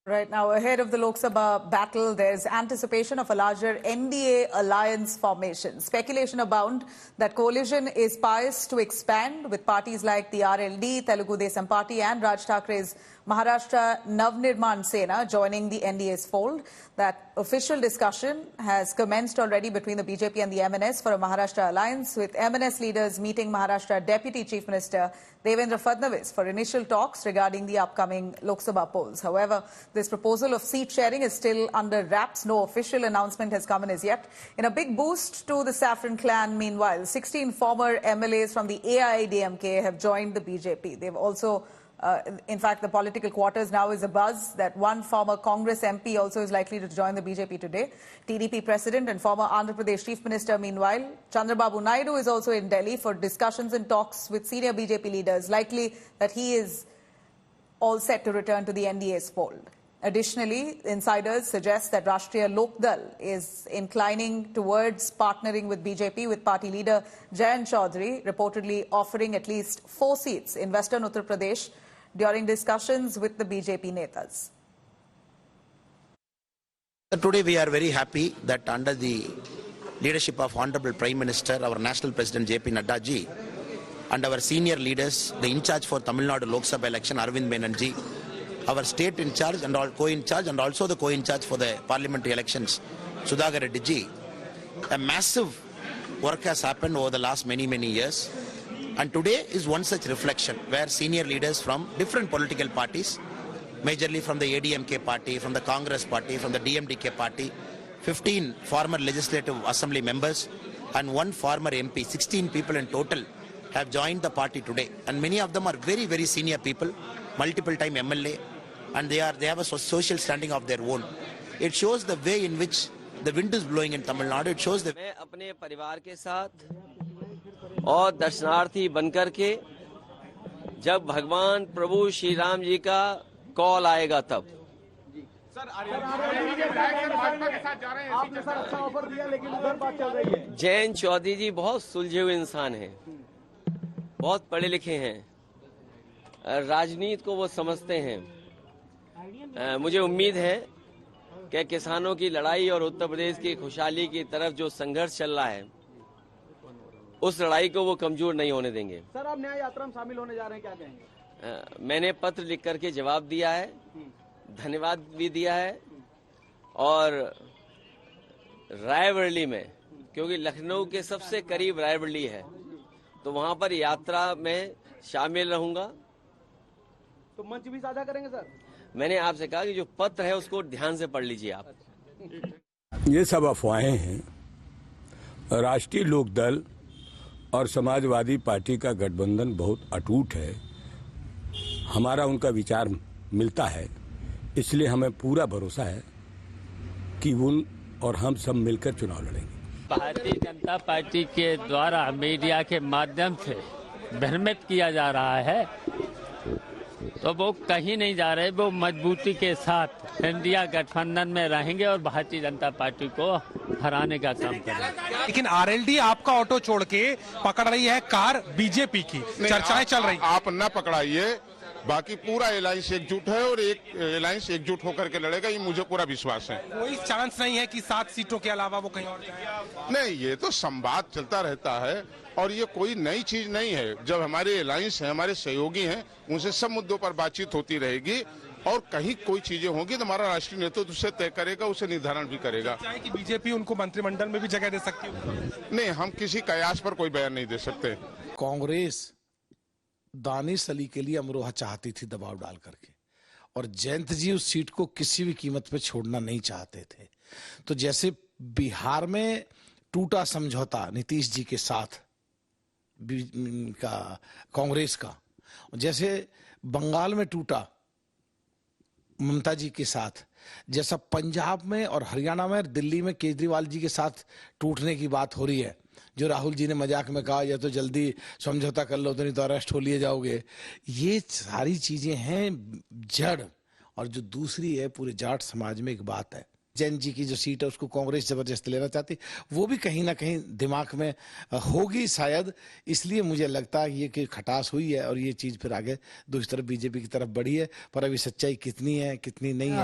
Right now, ahead of the Lok Sabha battle, there's anticipation of a larger NDA alliance formation. Speculation abound that coalition is poised to expand with parties like the RLD, Telugu Desam Party and Raj Thakkre's Maharashtra Navnirman Sena joining the NDA's fold. That official discussion has commenced already between the BJP and the MNS for a Maharashtra alliance, with MNS leaders meeting Maharashtra Deputy Chief Minister Devendra Fadnavis for initial talks regarding the upcoming Lok Sabha polls. However, this proposal of seat sharing is still under wraps. No official announcement has come in as yet. In a big boost to the Saffron clan, meanwhile, 16 former MLAs from the AIADMK have joined the BJP. They've also in fact, the political quarters now is abuzz that one former Congress MP also is likely to join the BJP today. TDP President and former Andhra Pradesh Chief Minister, meanwhile, Chandrababu Naidu is also in Delhi for discussions and talks with senior BJP leaders. Likely that he is all set to return to the NDA's fold. Additionally, insiders suggest that Rashtriya Lok Dal is inclining towards partnering with BJP, with party leader Jayant Chaudhary reportedly offering at least 4 seats in Western Uttar Pradesh during discussions with the BJP netas. Today we are very happy that under the leadership of Honorable Prime Minister, our National President JP Nadda ji, and our senior leaders, the in charge for Tamil Nadu Lok Sabha election, Arvind Menon ji, our state in charge and all co-in charge and also the co-in charge for the parliamentary elections, Sudhakar Reddy ji, a massive work has happened over the last many years. And today is one such reflection where senior leaders from different political parties, majorly from the ADMK party, from the Congress party, from the DMDK party, 15 former legislative assembly members and 1 former MP, 16 people in total have joined the party today. And many of them are very senior people, multiple time MLA, and they have a social standing of their own. It shows the way in which the wind is blowing in Tamil Nadu. It shows the मैं अपने परिवार के साथ और दर्शनार्थी बनकर के जब भगवान प्रभु श्री राम जी का कॉल आएगा तब। सर भाजपा के साथ जा रहे हैं, आपने सर अच्छा ऑफर दिया लेकिन उधर बात चल रही है। जयंत चौधरी जी बहुत सुलझे हुए इंसान हैं, बहुत पढ़े लिखे हैं, राजनीति को वो समझते हैं। मुझे उम्मीद है कि किसानों की लड़ाई और उत्तर प्रदेश की खुशहाली की तरफ जो संघर्ष चल रहा है, उस लड़ाई को वो कमजोर नहीं होने देंगे। सर आप न्याय यात्रा में शामिल होने जा रहे हैं, क्या कहेंगे? मैंने पत्र लिख करके जवाब दिया है, धन्यवाद भी दिया है, और रायबरेली में, क्योंकि लखनऊ के सबसे करीब रायबरेली है, तो वहां पर यात्रा में शामिल रहूंगा। तो मंच भी साझा करेंगे सर? मैंने आपसे कहा कि जो पत्र है उसको ध्यान से पढ़ लीजिए आप। ये सब अफवाहें हैं। राष्ट्रीय लोकदल और समाजवादी पार्टी का गठबंधन बहुत अटूट है। हमारा उनका विचार मिलता है, इसलिए हमें पूरा भरोसा है कि उन और हम सब मिलकर चुनाव लड़ेंगे। भारतीय जनता पार्टी के द्वारा मीडिया के माध्यम से भ्रमित किया जा रहा है, तो वो कहीं नहीं जा रहे। वो मजबूती के साथ इंडिया गठबंधन में रहेंगे और भारतीय जनता पार्टी को हराने का काम करेंगे। लेकिन आरएलडी आपका ऑटो छोड़ के पकड़ रही है कार बीजेपी की, चर्चाएं चल रही। आप न पकड़ाइए, बाकी पूरा अलायंस एकजुट है और एक अलायंस एकजुट होकर के लड़ेगा, ये मुझे पूरा विश्वास है। कोई चांस नहीं है कि 7 सीटों के अलावा वो कहीं और जाए? नहीं, ये तो संवाद चलता रहता है और ये कोई नई चीज नहीं है। जब हमारे अलायंस है, हमारे सहयोगी हैं, उनसे सब मुद्दों पर बातचीत होती रहेगी और कहीं कोई चीजें होंगी तो हमारा राष्ट्रीय नेतृत्व उसे तय करेगा, उसे निर्धारण भी करेगा। चाहे कि बीजेपी उनको मंत्रिमंडल में भी जगह दे सकती है? नहीं, हम किसी कयास पर कोई बयान नहीं दे सकते। कांग्रेस दानिश अली के लिए अमरोहा चाहती थी दबाव डाल करके, और जयंत जी उस सीट को किसी भी कीमत पे छोड़ना नहीं चाहते थे। तो जैसे बिहार में टूटा समझौता नीतीश जी के साथ का कांग्रेस का, जैसे बंगाल में टूटा ममता जी के साथ, जैसा पंजाब में और हरियाणा में दिल्ली में केजरीवाल जी के साथ टूटने की बात हो रही है, जो राहुल जी ने मजाक में कहा या तो जल्दी समझौता कर लो तो नहीं तो अरेस्ट हो लिए जाओगे। ये सारी चीजें हैं जड़, और जो दूसरी है पूरे जाट समाज में एक बात है, जैन जी की जो सीट है उसको कांग्रेस जबरदस्ती लेना चाहती, वो भी कहीं ना कहीं दिमाग में होगी शायद। इसलिए मुझे लगता है ये कि खटास हुई है और ये चीज फिर आगे दूसरी तरफ बीजेपी की तरफ बढ़ी है, पर अभी सच्चाई कितनी है कितनी नहीं है